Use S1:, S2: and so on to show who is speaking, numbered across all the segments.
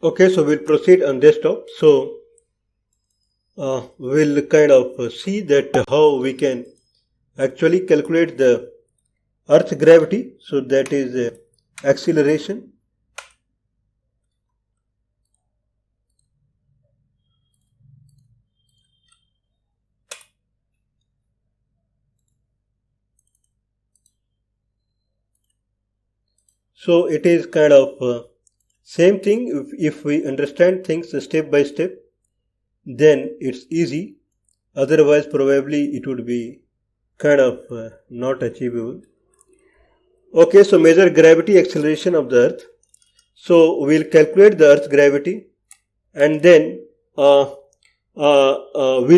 S1: Okay, so we'll proceed on desktop. So we'll kind of see that how we can actually calculate the Earth gravity. So that is acceleration. So it is kind of same thing. If we understand things step by step, then it's easy. Otherwise, probably it would be kind of not achievable. Okay, so measure gravity acceleration of the Earth. So we'll calculate the Earth's gravity, and then we'll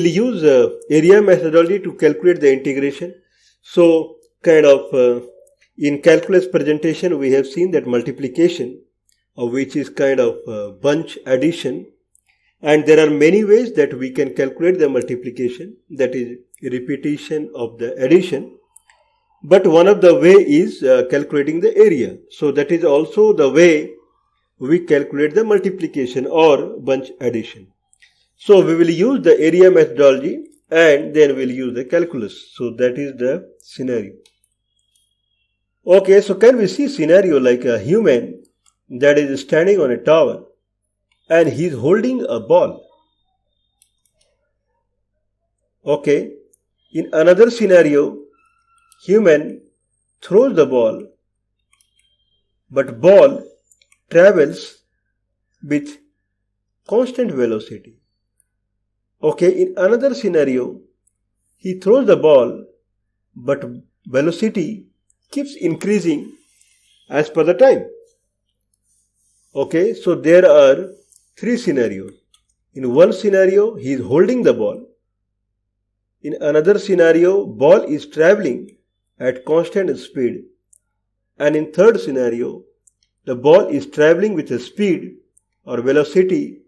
S1: use area methodology to calculate the integration. So kind of in calculus presentation we have seen that multiplication, which is kind of bunch addition, and there are many ways that we can calculate the multiplication, that is repetition of the addition. But one of the way is calculating the area. So that is also the way we calculate the multiplication or bunch addition. So we will use the area methodology and then we'll use the calculus. So that is the scenario. Okay, so can we see scenario like a human that is standing on a tower and he is holding a ball. Okay, in another scenario, human throws the ball, but ball travels with constant velocity. Okay, in another scenario, he throws the ball, but velocity keeps increasing as per the time. Okay, so there are three scenarios. In one scenario, he is holding the ball. In another scenario, ball is traveling at constant speed. And in third scenario, the ball is traveling with a speed or velocity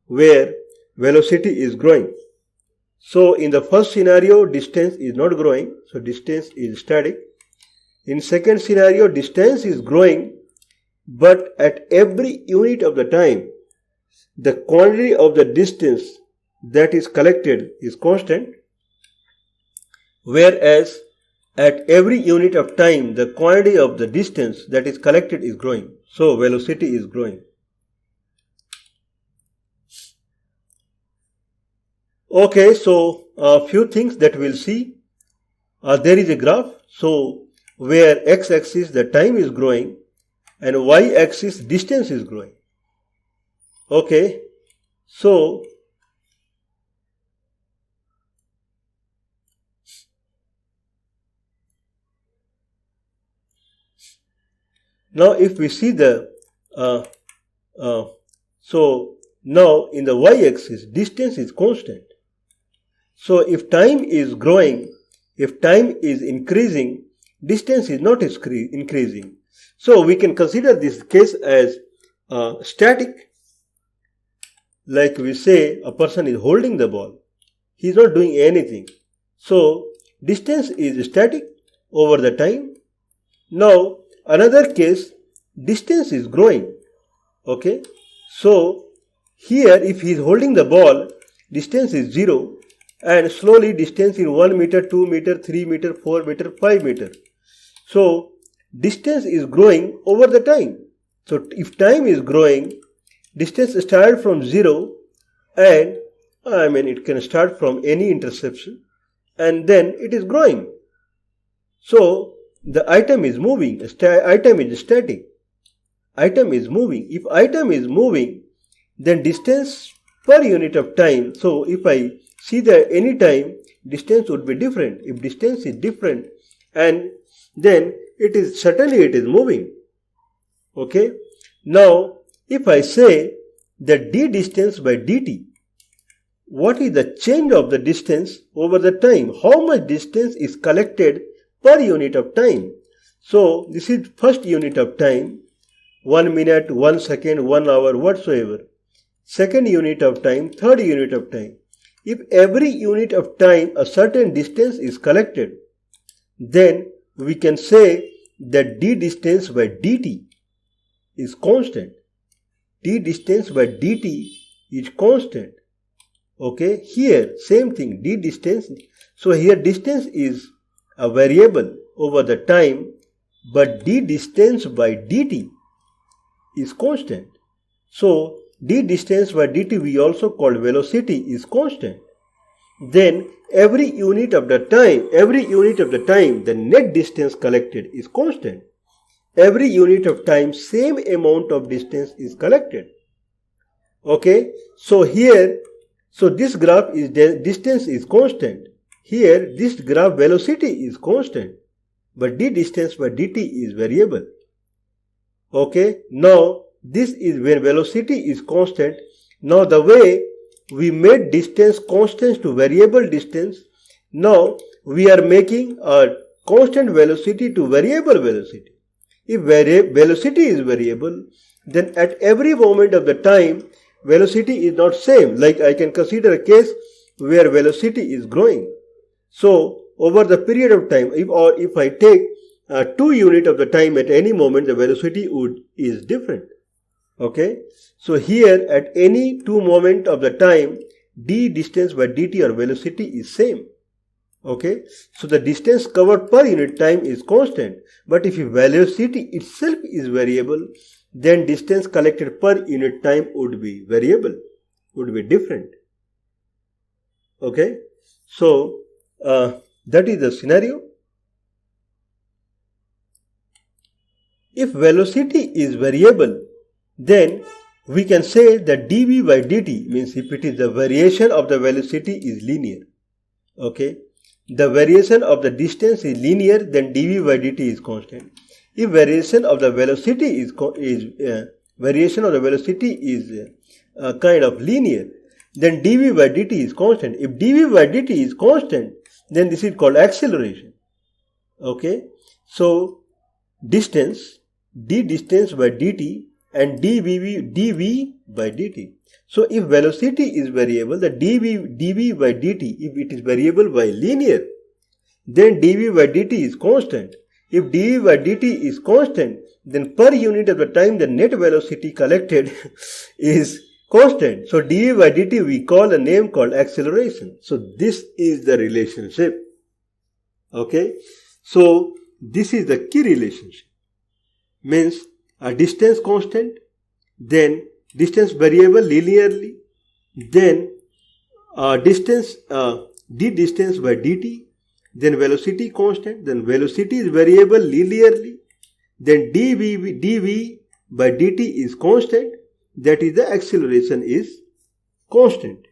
S1: where velocity is growing. So in the first scenario, distance is not growing, so distance is static. In second scenario, distance is growing, but at every unit of the time, the quantity of the distance that is collected is constant, whereas at every unit of time, the quantity of the distance that is collected is growing. So velocity is growing. Okay, so a few things that we'll see. There is a graph. So where x-axis the time is growing and y-axis distance is growing. Okay, so now if we see the so now in the y-axis distance is constant. So if time is growing, if time is increasing, distance is not increasing. So we can consider this case as static. Like we say, a person is holding the ball. He is not doing anything. So distance is static over the time. Now another case, distance is growing. Okay. So here if he is holding the ball, distance is 0, and slowly distance is 1 meter, 2 meter, 3 meter, 4 meter, 5 meter. So distance is growing over the time. So if time is growing, distance started from 0, and it can start from any intersection, and then it is growing. So the item is moving, item is static, item is moving. If item is moving, then distance per unit of time. So if I see that any time, distance would be different. If distance is different, and then it is certainly it is moving. Okay. Now if I say that d distance by dt, what is the change of the distance over the time? How much distance is collected per unit of time? So this is first unit of time, 1 minute, 1 second, 1 hour, whatsoever. Second unit of time, third unit of time. If every unit of time a certain distance is collected, then we can say that d distance by dt is constant. d distance by dt is constant. Okay, here same thing, d distance. So here distance is a variable over the time, but d distance by dt is constant. So d distance by dt we also call velocity is constant. Then every unit of the time, the net distance collected is constant. Every unit of time, same amount of distance is collected. Okay, so here, so this graph is distance is constant. Here this graph velocity is constant, but d distance by dt is variable. Okay, now this is when velocity is constant. Now the way we made distance constant to variable distance, now we are making a constant velocity to variable velocity. If velocity is variable, then at every moment of the time, velocity is not same. Like I can consider a case where velocity is growing. So over the period of time, if I take 2 units of the time at any moment, the velocity is different. Okay, so here at any 2 moment of the time, d distance by dt or velocity is same. Okay, so the distance covered per unit time is constant, but if velocity itself is variable, then distance collected per unit time would be variable, would be different. Okay, so that is the scenario. If velocity is variable, then we can say that dv by dt means if it is the variation of the velocity is linear. Okay, the variation of the distance is linear, then dv by dt is constant. If variation of the velocity is kind of linear, then dv by dt is constant. If dv by dt is constant, then this is called acceleration. Okay, so distance, d distance by dt and dv by dt. So if velocity is variable, the dv by dt, if it is variable by linear, then dv by dt is constant. If dv by dt is constant, then per unit of the time the net velocity collected is constant. So dv by dt we call a name called acceleration. So this is the relationship. Okay, so this is the key relationship. Means a distance constant, then distance variable linearly, then distance d distance by dt, then velocity constant, then velocity is variable linearly, then dv by dt is constant, that is the acceleration is constant.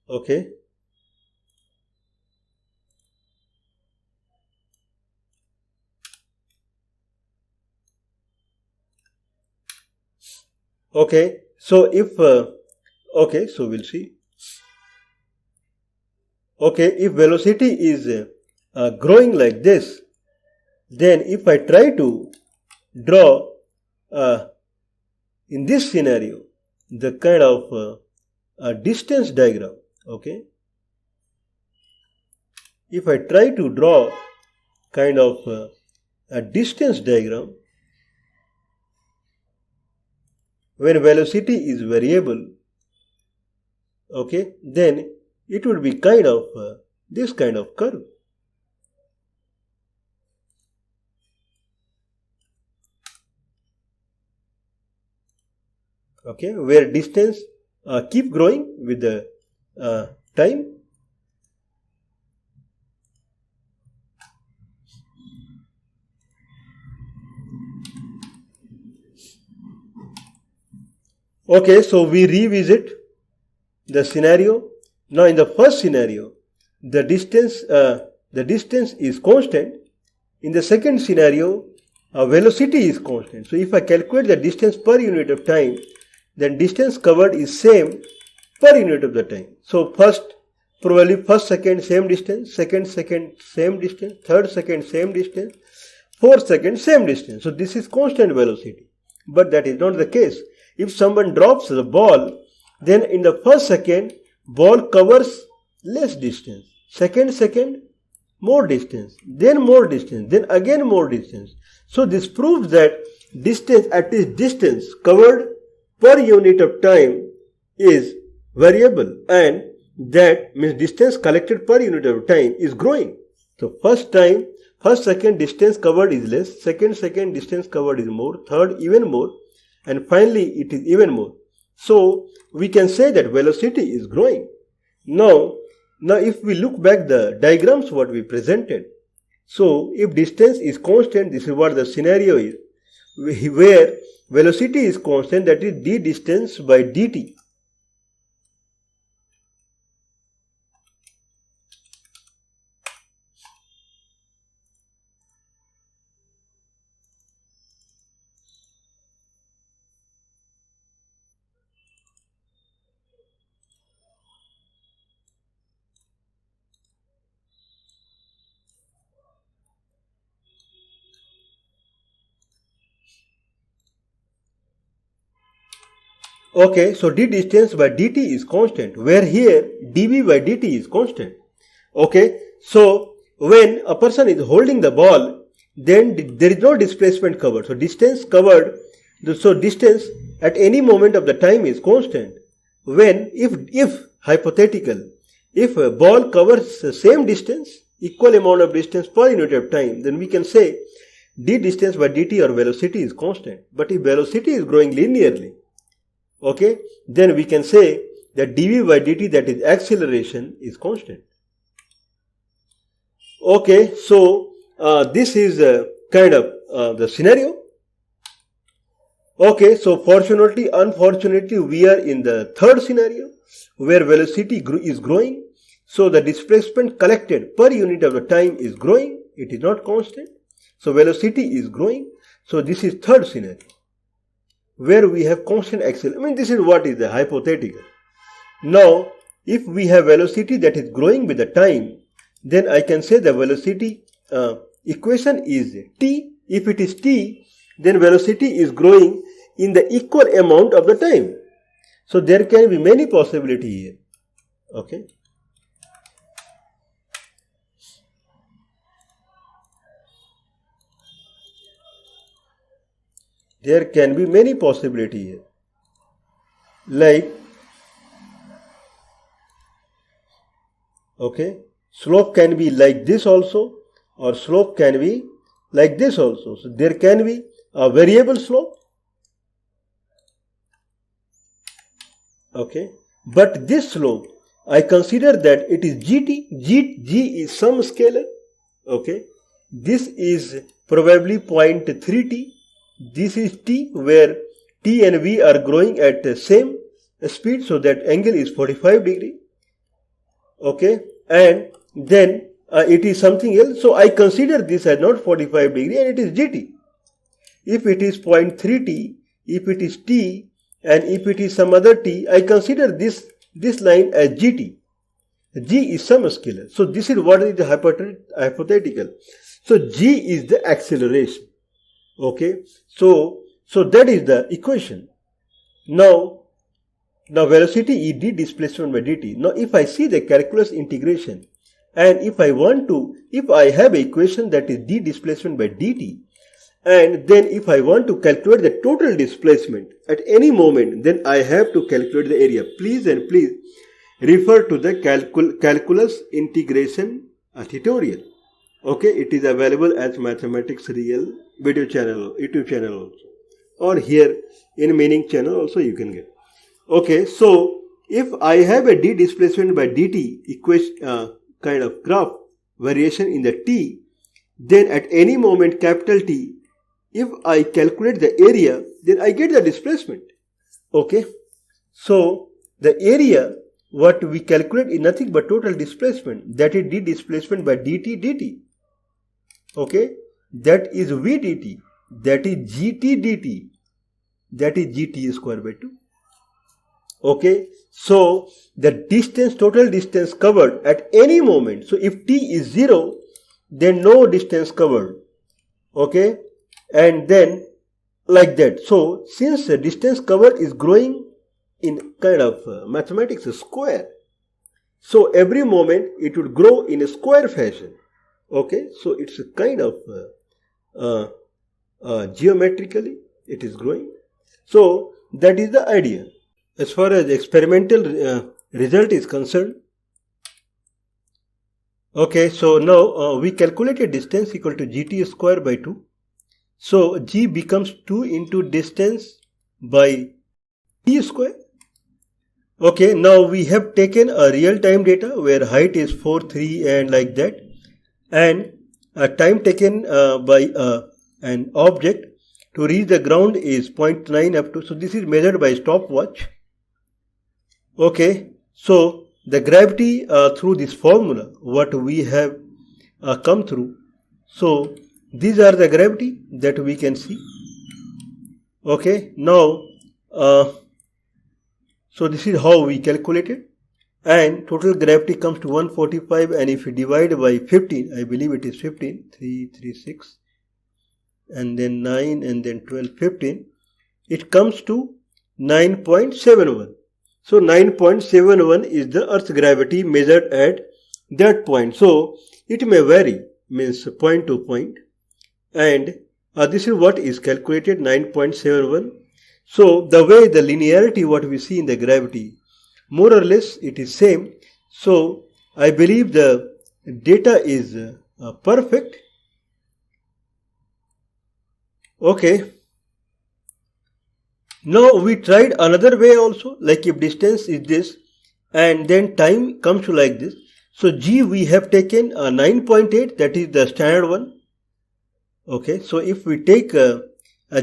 S1: Okay. Okay, so if okay, so we'll see. Okay, if velocity is growing like this, then if I try to draw in this scenario the kind of distance diagram, okay, if I try to draw kind of a distance diagram when velocity is variable, okay, then it would be kind of this kind of curve. Okay, where distance keep growing with the time. Okay, so we revisit the scenario. Now in the first scenario, the distance is constant. In the second scenario, velocity is constant. So if I calculate the distance per unit of time, then distance covered is same per unit of the time. So probably first second same distance, second same distance, third second same distance, fourth second same distance. So this is constant velocity. But that is not the case. If someone drops the ball, Then in the first second, ball covers less distance. Second, more distance. Then more distance. Then again more distance. So this proves that distance, at least distance covered per unit of time is variable, and that means distance collected per unit of time is growing. So first second distance covered is less, second distance covered is more, third even more, and finally it is even more. So we can say that velocity is growing. Now if we look back the diagrams what we presented, so if distance is constant, this is what the scenario is, where velocity is constant, that is d distance by dt. Okay, so d distance by dt is constant, where here dv by dt is constant. Okay, so when a person is holding the ball, then there is no displacement covered. So distance covered, so distance at any moment of the time is constant. When, if hypothetical, if a ball covers the same distance, equal amount of distance per unit of time, then we can say d distance by dt or velocity is constant. But if velocity is growing linearly, okay, then we can say that dv by dt, that is acceleration, is constant. Okay, so this is kind of the scenario. Okay, so fortunately, unfortunately, we are in the third scenario where velocity is growing. So the displacement collected per unit of the time is growing. It is not constant. So velocity is growing. So this is third scenario where we have constant acceleration. I mean, this is what is the hypothetical. Now, if we have velocity that is growing with the time, then I can say the velocity equation is t. If it is t, then velocity is growing in the equal amount of the time. So there can be many possibilities here. Okay. There can be many possibilities here. Like, okay, slope can be like this also, or slope can be like this also. So there can be a variable slope. Okay, but this slope, I consider that it is gt. G is some scalar. Okay, this is probably 0.3t. This is t, where t and v are growing at the same speed, so that angle is 45 degree. Okay, and then it is something else. So I consider this as not 45 degree, and it is gt. If it is 0.3t, if it is t, and if it is some other t, I consider this line as gt. G is some scalar. So this is what is the hypothetical. So g is the acceleration. Okay, so that is the equation. Now velocity is d displacement by dt. Now if I see the calculus integration, and if I have an equation that is d displacement by dt, and then if I want to calculate the total displacement at any moment, then I have to calculate the area. Please refer to the calculus integration tutorial. Okay, it is available as Mathematics Real video channel, YouTube channel also, or here in MinhInc channel also you can get. Okay, so if I have a d displacement by dt equation kind of graph variation in the t, then at any moment capital T, if I calculate the area, then I get the displacement. Okay, so the area what we calculate is nothing but total displacement, that is d displacement by dt. Okay, that is v dt, that is gt dt, that is gt square by 2. Okay, so the distance, total distance covered at any moment. So if t is 0, then no distance covered. Okay, and then like that. So since the distance covered is growing in kind of mathematics a square. So every moment it would grow in a square fashion. Okay, so it's a kind of geometrically it is growing. So that is the idea. As far as experimental result is concerned, okay, so now we calculated distance equal to gt square by 2. So g becomes 2 into distance by t square. Okay, now we have taken a real time data where height is 4, 3 and like that, and time taken by an object to reach the ground is 0.9 up to, so this is measured by stopwatch. Okay, so the gravity through this formula, what we have come through, so these are the gravity that we can see. Okay, now so this is how we calculated, and total gravity comes to 145, and if we divide by 15, I believe it is 15, 3, 3, 6, and then 9, and then 12, 15, it comes to 9.71. So 9.71 is the Earth's gravity measured at that point. So it may vary, means point to point, and this is what is calculated, 9.71. So the way the linearity what we see in the gravity, more or less it is same. So I believe the data is perfect. Okay. Now we tried another way also, like if distance is this and then time comes to like this. So g we have taken 9.8, that is the standard one. Okay, so if we take a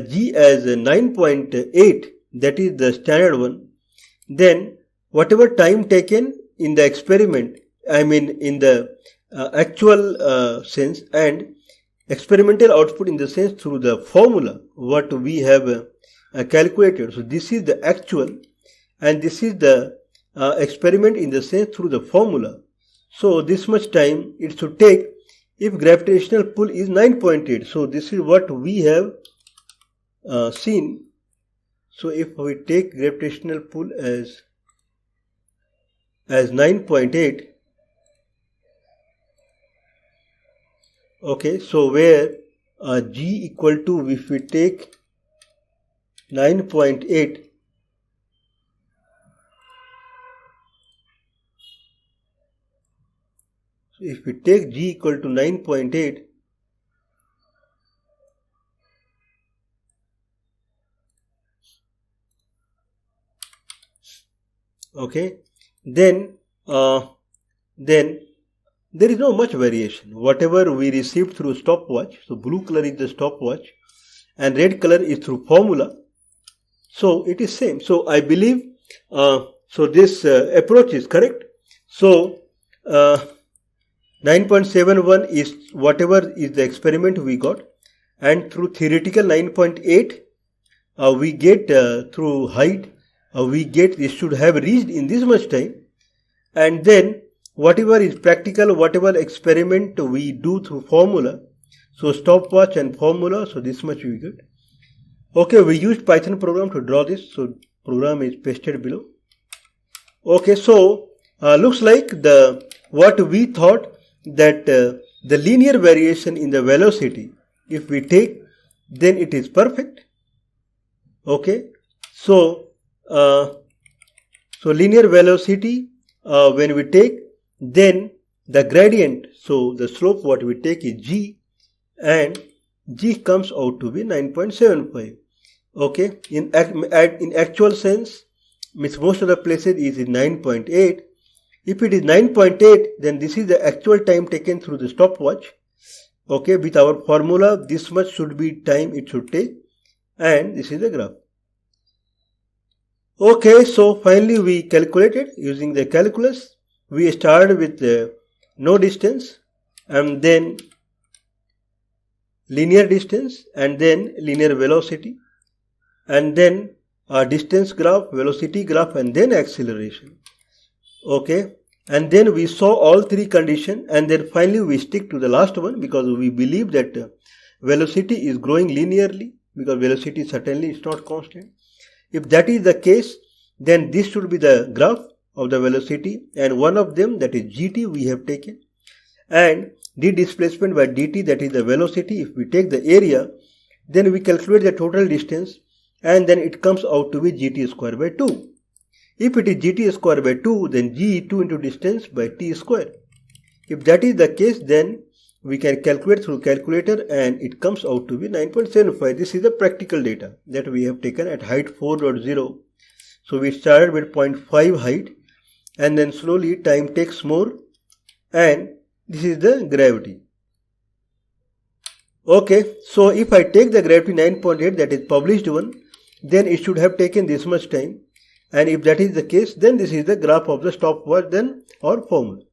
S1: g as 9.8, that is the standard one, then whatever time taken in the experiment, I mean in the actual sense, and experimental output in the sense through the formula what we have calculated. So this is the actual, and this is the experiment in the sense through the formula. So this much time it should take if gravitational pull is 9.8. So this is what we have seen. So if we take gravitational pull as 9.8, okay, so where g equal to, if we take 9.8, so if we take g equal to 9.8, okay, then there is no much variation. Whatever we received through stopwatch, so blue color is the stopwatch and red color is through formula, so it is same. So I believe so this approach is correct. So 9.71 is whatever is the experiment we got, and through theoretical 9.8 we get through height, we get this should have reached in this much time, and then whatever is practical, whatever experiment we do through formula, so stopwatch and formula, so this much we get. Okay, we used Python program to draw this, so program is pasted below. Okay, so looks like the what we thought that the linear variation in the velocity, if we take, then it is perfect. Okay, so linear velocity when we take, then the gradient, so the slope what we take is g, and g comes out to be 9.75. okay, in actual sense, means most of the places is in 9.8. If it is 9.8, then this is the actual time taken through the stopwatch. Okay, with our formula, this much should be time it should take, and this is the graph. Okay, so finally we calculated using the calculus. We started with no distance, and then linear distance, and then linear velocity, and then distance graph, velocity graph, and then acceleration. Okay, and then we saw all three conditions, and then finally we stick to the last one, because we believe that velocity is growing linearly, because velocity certainly is not constant. If that is the case, then this should be the graph of the velocity, and one of them, that is gt, we have taken, and the displacement by dt, that is the velocity. If we take the area, then we calculate the total distance, and then it comes out to be gt square by 2. If it is gt square by 2, then g2 into distance by t square. If that is the case, then we can calculate through calculator, and it comes out to be 9.75. This is the practical data that we have taken at height 4.0. So we started with 0.5 height, and then slowly time takes more, and this is the gravity. Okay, so if I take the gravity 9.8, that is published one, then it should have taken this much time, and if that is the case, then this is the graph of the stopwatch then or formula.